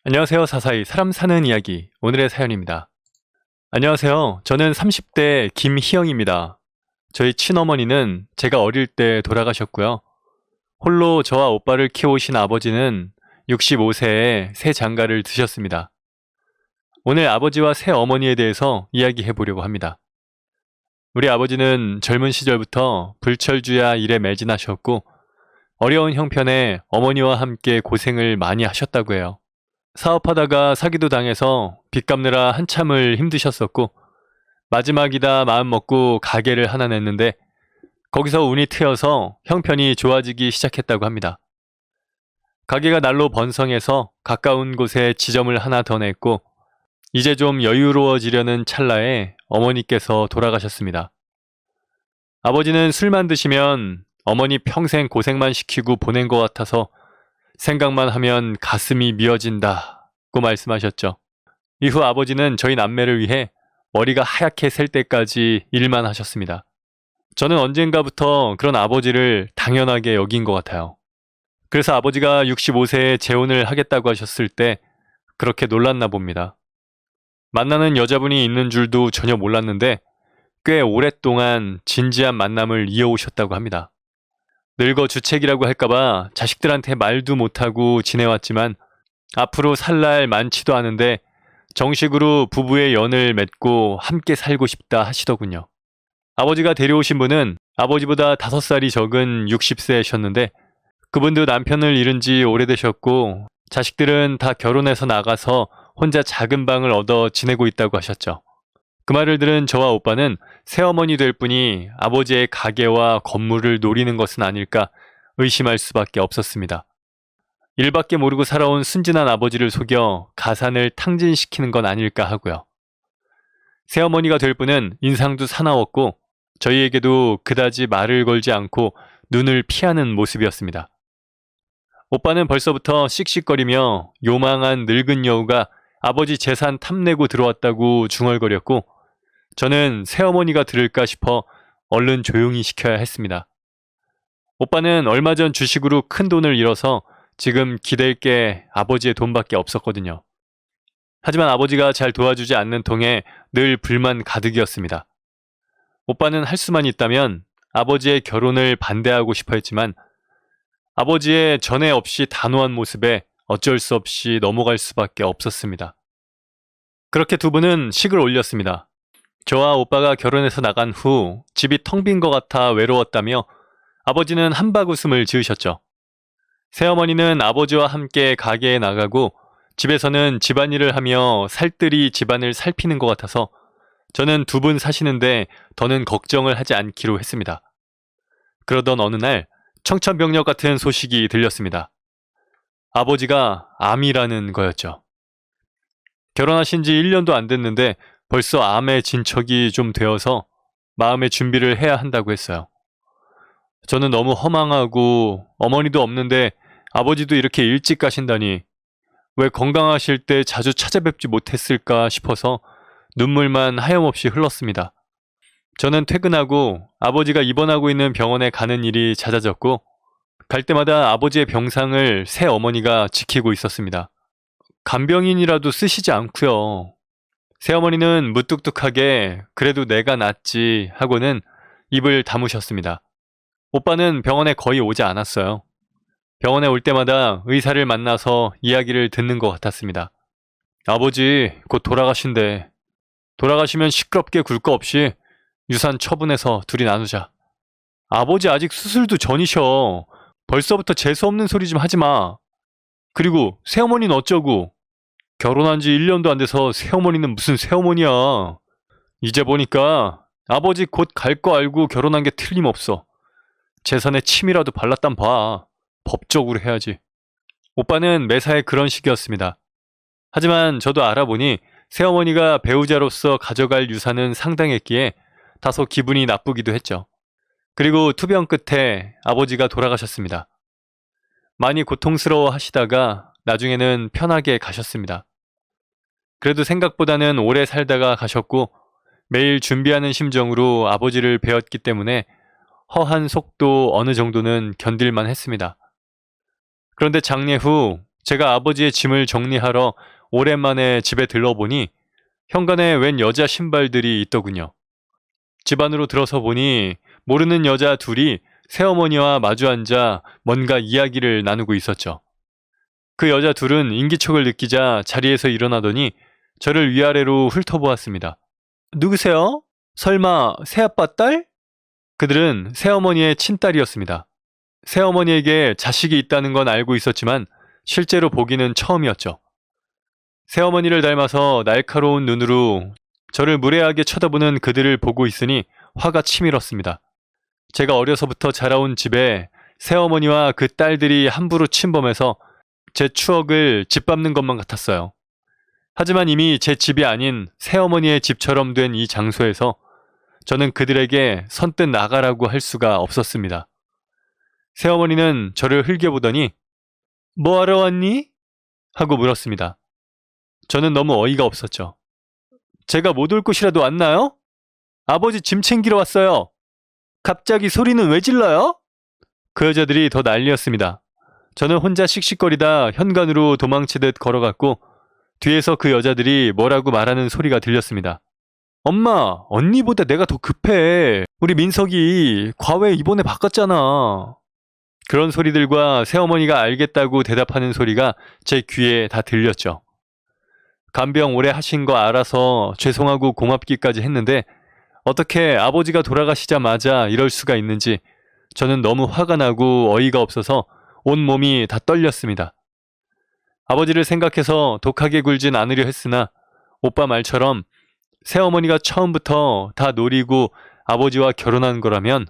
안녕하세요. 사사이 사람 사는 이야기 오늘의 사연입니다. 안녕하세요. 저는 30대 김희영입니다. 저희 친어머니는 제가 어릴 때 돌아가셨고요. 홀로 저와 오빠를 키우신 아버지는 65세에 새 장가를 드셨습니다. 오늘 아버지와 새 어머니에 대해서 이야기해 보려고 합니다. 우리 아버지는 젊은 시절부터 불철주야 일에 매진하셨고 어려운 형편에 어머니와 함께 고생을 많이 하셨다고 해요. 사업하다가 사기도 당해서 빚 갚느라 한참을 힘드셨었고 마지막이다 마음 먹고 가게를 하나 냈는데 거기서 운이 트여서 형편이 좋아지기 시작했다고 합니다. 가게가 날로 번성해서 가까운 곳에 지점을 하나 더 냈고 이제 좀 여유로워지려는 찰나에 어머니께서 돌아가셨습니다. 아버지는 술만 드시면 어머니 평생 고생만 시키고 보낸 것 같아서 생각만 하면 가슴이 미어진다고 말씀하셨죠. 이후 아버지는 저희 남매를 위해 머리가 하얗게 셀 때까지 일만 하셨습니다. 저는 언젠가부터 그런 아버지를 당연하게 여긴 것 같아요. 그래서 아버지가 65세에 재혼을 하겠다고 하셨을 때 그렇게 놀랐나 봅니다. 만나는 여자분이 있는 줄도 전혀 몰랐는데 꽤 오랫동안 진지한 만남을 이어오셨다고 합니다. 늙어 주책이라고 할까봐 자식들한테 말도 못하고 지내왔지만 앞으로 살 날 많지도 않은데 정식으로 부부의 연을 맺고 함께 살고 싶다 하시더군요. 아버지가 데려오신 분은 아버지보다 5살이 적은 60세셨는데 그분도 남편을 잃은 지 오래되셨고 자식들은 다 결혼해서 나가서 혼자 작은 방을 얻어 지내고 있다고 하셨죠. 그 말을 들은 저와 오빠는 새어머니 될 분이 아버지의 가게와 건물을 노리는 것은 아닐까 의심할 수밖에 없었습니다. 일밖에 모르고 살아온 순진한 아버지를 속여 가산을 탕진시키는 건 아닐까 하고요. 새어머니가 될 분은 인상도 사나웠고 저희에게도 그다지 말을 걸지 않고 눈을 피하는 모습이었습니다. 오빠는 벌써부터 씩씩거리며 요망한 늙은 여우가 아버지 재산 탐내고 들어왔다고 중얼거렸고 저는 새어머니가 들을까 싶어 얼른 조용히 시켜야 했습니다. 오빠는 얼마 전 주식으로 큰 돈을 잃어서 지금 기댈 게 아버지의 돈밖에 없었거든요. 하지만 아버지가 잘 도와주지 않는 통에 늘 불만 가득이었습니다. 오빠는 할 수만 있다면 아버지의 결혼을 반대하고 싶어 했지만 아버지의 전에 없이 단호한 모습에 어쩔 수 없이 넘어갈 수밖에 없었습니다. 그렇게 두 분은 식을 올렸습니다. 저와 오빠가 결혼해서 나간 후 집이 텅 빈 것 같아 외로웠다며 아버지는 한바구음을 지으셨죠. 새어머니는 아버지와 함께 가게에 나가고 집에서는 집안일을 하며 살뜰히 집안을 살피는 것 같아서 저는 두 분 사시는데 더는 걱정을 하지 않기로 했습니다. 그러던 어느 날 청천벽력 같은 소식이 들렸습니다. 아버지가 암이라는 거였죠. 결혼하신 지 1년도 안 됐는데 벌써 암의 진척이 좀 되어서 마음의 준비를 해야 한다고 했어요. 저는 너무 허망하고 어머니도 없는데 아버지도 이렇게 일찍 가신다니 왜 건강하실 때 자주 찾아뵙지 못했을까 싶어서 눈물만 하염없이 흘렀습니다. 저는 퇴근하고 아버지가 입원하고 있는 병원에 가는 일이 잦아졌고 갈 때마다 아버지의 병상을 새 어머니가 지키고 있었습니다. 간병인이라도 쓰시지 않고요. 새어머니는 무뚝뚝하게 그래도 내가 낫지 하고는 입을 다무셨습니다. 오빠는 병원에 거의 오지 않았어요. 병원에 올 때마다 의사를 만나서 이야기를 듣는 것 같았습니다. 아버지 곧 돌아가신대. 돌아가시면 시끄럽게 굴 거 없이 유산 처분해서 둘이 나누자. 아버지 아직 수술도 전이셔. 벌써부터 재수없는 소리 좀 하지 마. 그리고 새어머니는 어쩌고. 결혼한 지 1년도 안 돼서 새어머니는 무슨 새어머니야. 이제 보니까 아버지 곧 갈 거 알고 결혼한 게 틀림없어. 재산에 침이라도 발랐단 봐. 법적으로 해야지. 오빠는 매사에 그런 식이었습니다. 하지만 저도 알아보니 새어머니가 배우자로서 가져갈 유산은 상당했기에 다소 기분이 나쁘기도 했죠. 그리고 투병 끝에 아버지가 돌아가셨습니다. 많이 고통스러워 하시다가 나중에는 편하게 가셨습니다. 그래도 생각보다는 오래 살다가 가셨고 매일 준비하는 심정으로 아버지를 배웠기 때문에 허한 속도 어느 정도는 견딜만 했습니다. 그런데 장례 후 제가 아버지의 짐을 정리하러 오랜만에 집에 들러보니 현관에 웬 여자 신발들이 있더군요. 집 안으로 들어서 보니 모르는 여자 둘이 새어머니와 마주 앉아 뭔가 이야기를 나누고 있었죠. 그 여자 둘은 인기척을 느끼자 자리에서 일어나더니 저를 위아래로 훑어보았습니다. 누구세요? 설마 새아빠 딸? 그들은 새어머니의 친딸이었습니다. 새어머니에게 자식이 있다는 건 알고 있었지만 실제로 보기는 처음이었죠. 새어머니를 닮아서 날카로운 눈으로 저를 무례하게 쳐다보는 그들을 보고 있으니 화가 치밀었습니다. 제가 어려서부터 자라온 집에 새어머니와 그 딸들이 함부로 침범해서 제 추억을 짓밟는 것만 같았어요. 하지만 이미 제 집이 아닌 새어머니의 집처럼 된 이 장소에서 저는 그들에게 선뜻 나가라고 할 수가 없었습니다. 새어머니는 저를 흘겨보더니 "뭐하러 왔니?" 하고 물었습니다. 저는 너무 어이가 없었죠. "제가 못 올 곳이라도 왔나요? 아버지 짐 챙기러 왔어요." "갑자기 소리는 왜 질러요?" 그 여자들이 더 난리였습니다. 저는 혼자 씩씩거리다 현관으로 도망치듯 걸어갔고 뒤에서 그 여자들이 뭐라고 말하는 소리가 들렸습니다. "엄마, 언니보다 내가 더 급해. 우리 민석이 과외 이번에 바꿨잖아." 그런 소리들과 새어머니가 알겠다고 대답하는 소리가 제 귀에 다 들렸죠. 간병 오래 하신 거 알아서 죄송하고 고맙기까지 했는데 어떻게 아버지가 돌아가시자마자 이럴 수가 있는지 저는 너무 화가 나고 어이가 없어서 온몸이 다 떨렸습니다. 아버지를 생각해서 독하게 굴진 않으려 했으나 오빠 말처럼 새어머니가 처음부터 다 노리고 아버지와 결혼한 거라면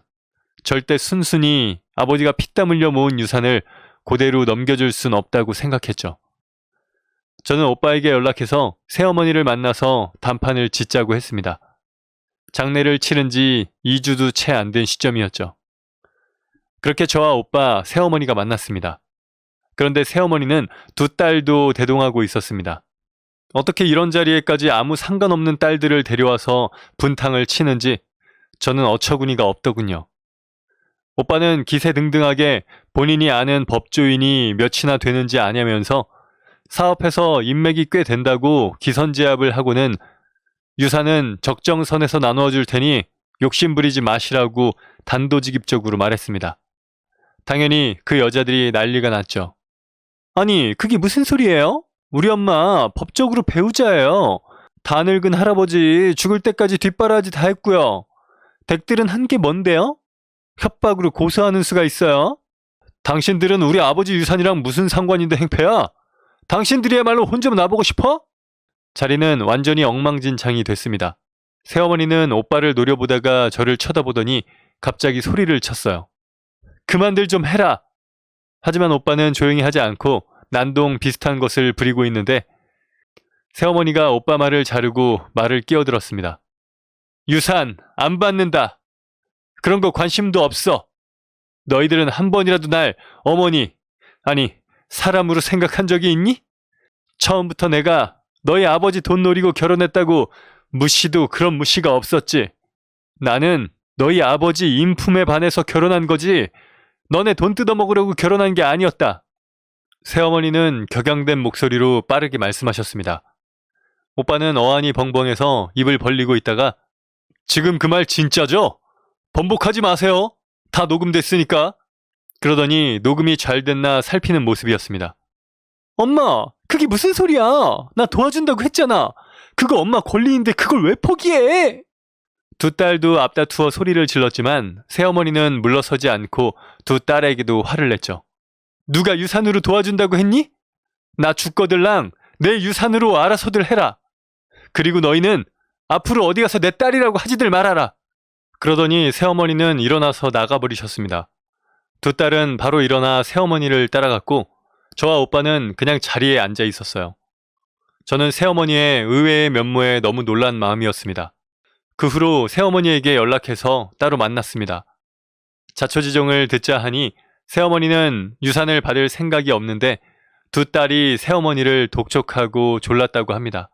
절대 순순히 아버지가 피땀 흘려 모은 유산을 그대로 넘겨줄 순 없다고 생각했죠. 저는 오빠에게 연락해서 새어머니를 만나서 단판을 짓자고 했습니다. 장례를 치른 지 2주도 채 안 된 시점이었죠. 그렇게 저와 오빠, 새어머니가 만났습니다. 그런데 새어머니는 두 딸도 대동하고 있었습니다. 어떻게 이런 자리에까지 아무 상관없는 딸들을 데려와서 분탕을 치는지 저는 어처구니가 없더군요. 오빠는 기세등등하게 본인이 아는 법조인이 몇이나 되는지 아냐면서 사업해서 인맥이 꽤 된다고 기선제압을 하고는 유산은 적정선에서 나누어 줄 테니 욕심부리지 마시라고 단도직입적으로 말했습니다. 당연히 그 여자들이 난리가 났죠. "아니, 그게 무슨 소리예요? 우리 엄마 법적으로 배우자예요. 다 늙은 할아버지 죽을 때까지 뒷바라지 다 했고요. 댁들은 한 게 뭔데요? 협박으로 고소하는 수가 있어요? 당신들은 우리 아버지 유산이랑 무슨 상관인데 행패야? 당신들이야말로 혼 좀 나보고 싶어?" 자리는 완전히 엉망진창이 됐습니다. 새어머니는 오빠를 노려보다가 저를 쳐다보더니 갑자기 소리를 쳤어요. "그만들 좀 해라." 하지만 오빠는 조용히 하지 않고 난동 비슷한 것을 부리고 있는데 새어머니가 오빠 말을 자르고 말을 끼어들었습니다. "유산 안 받는다. 그런 거 관심도 없어. 너희들은 한 번이라도 날 어머니, 아니 사람으로 생각한 적이 있니? 처음부터 내가 너희 아버지 돈 노리고 결혼했다고 무시도 그런 무시가 없었지. 나는 너희 아버지 인품에 반해서 결혼한 거지 너네 돈 뜯어먹으려고 결혼한 게 아니었다." 새어머니는 격양된 목소리로 빠르게 말씀하셨습니다. 오빠는 어안이 벙벙해서 입을 벌리고 있다가 "지금 그 말 진짜죠? 번복하지 마세요. 다 녹음됐으니까." 그러더니 녹음이 잘 됐나 살피는 모습이었습니다. "엄마, 그게 무슨 소리야? 나 도와준다고 했잖아. 그거 엄마 권리인데 그걸 왜 포기해?" 두 딸도 앞다투어 소리를 질렀지만 새어머니는 물러서지 않고 두 딸에게도 화를 냈죠. "누가 유산으로 도와준다고 했니? 나 죽거들랑 내 유산으로 알아서들 해라. 그리고 너희는 앞으로 어디 가서 내 딸이라고 하지들 말아라." 그러더니 새어머니는 일어나서 나가버리셨습니다. 두 딸은 바로 일어나 새어머니를 따라갔고 저와 오빠는 그냥 자리에 앉아 있었어요. 저는 새어머니의 의외의 면모에 너무 놀란 마음이었습니다. 그 후로 새어머니에게 연락해서 따로 만났습니다. 자초지종을 듣자 하니 새어머니는 유산을 받을 생각이 없는데 두 딸이 새어머니를 독촉하고 졸랐다고 합니다.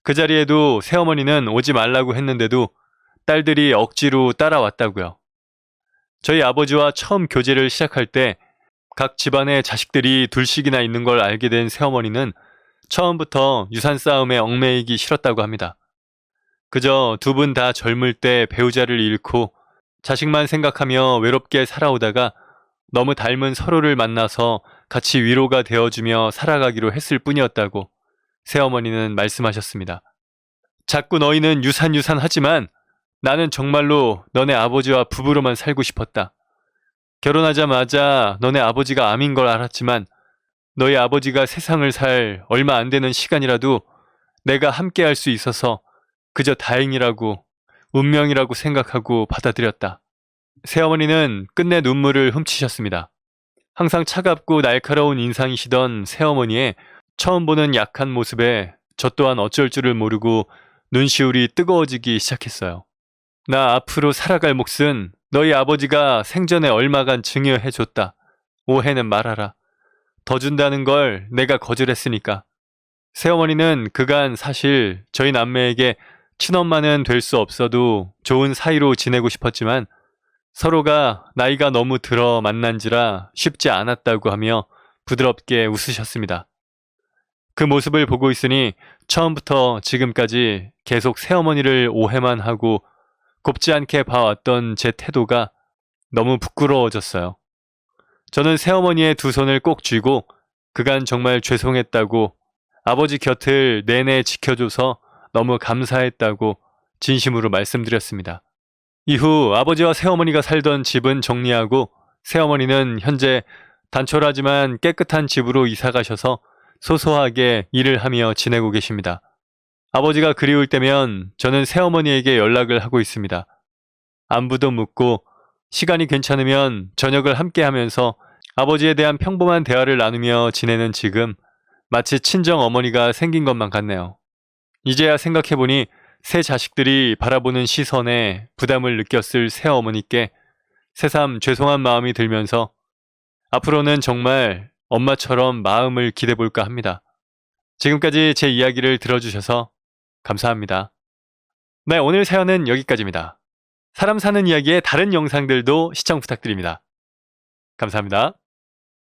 그 자리에도 새어머니는 오지 말라고 했는데도 딸들이 억지로 따라왔다고요. 저희 아버지와 처음 교제를 시작할 때 각 집안에 자식들이 둘씩이나 있는 걸 알게 된 새어머니는 처음부터 유산 싸움에 얽매이기 싫었다고 합니다. 그저 두 분 다 젊을 때 배우자를 잃고 자식만 생각하며 외롭게 살아오다가 너무 닮은 서로를 만나서 같이 위로가 되어주며 살아가기로 했을 뿐이었다고 새어머니는 말씀하셨습니다. 자꾸 너희는 유산 하지만 나는 정말로 너네 아버지와 부부로만 살고 싶었다. 결혼하자마자 너네 아버지가 암인 걸 알았지만 너희 아버지가 세상을 살 얼마 안 되는 시간이라도 내가 함께 할 수 있어서 그저 다행이라고 운명이라고 생각하고 받아들였다. 새어머니는 끝내 눈물을 훔치셨습니다. 항상 차갑고 날카로운 인상이시던 새어머니의 처음 보는 약한 모습에 저 또한 어쩔 줄을 모르고 눈시울이 뜨거워지기 시작했어요. 나 앞으로 살아갈 몫은 너희 아버지가 생전에 얼마간 증여해줬다. 오해는 말아라. 더 준다는 걸 내가 거절했으니까. 새어머니는 그간 사실 저희 남매에게 친엄마는 될 수 없어도 좋은 사이로 지내고 싶었지만 서로가 나이가 너무 들어 만난지라 쉽지 않았다고 하며 부드럽게 웃으셨습니다. 그 모습을 보고 있으니 처음부터 지금까지 계속 새어머니를 오해만 하고 곱지 않게 봐왔던 제 태도가 너무 부끄러워졌어요. 저는 새어머니의 두 손을 꼭 쥐고 그간 정말 죄송했다고 아버지 곁을 내내 지켜줘서 너무 감사했다고 진심으로 말씀드렸습니다. 이후 아버지와 새어머니가 살던 집은 정리하고 새어머니는 현재 단촐하지만 깨끗한 집으로 이사 가셔서 소소하게 일을 하며 지내고 계십니다. 아버지가 그리울 때면 저는 새어머니에게 연락을 하고 있습니다. 안부도 묻고 시간이 괜찮으면 저녁을 함께 하면서 아버지에 대한 평범한 대화를 나누며 지내는 지금 마치 친정 어머니가 생긴 것만 같네요. 이제야 생각해보니 새 자식들이 바라보는 시선에 부담을 느꼈을 새어머니께 새삼 죄송한 마음이 들면서 앞으로는 정말 엄마처럼 마음을 기대볼까 합니다. 지금까지 제 이야기를 들어주셔서 감사합니다. 네, 오늘 사연은 여기까지입니다. 사람 사는 이야기의 다른 영상들도 시청 부탁드립니다. 감사합니다.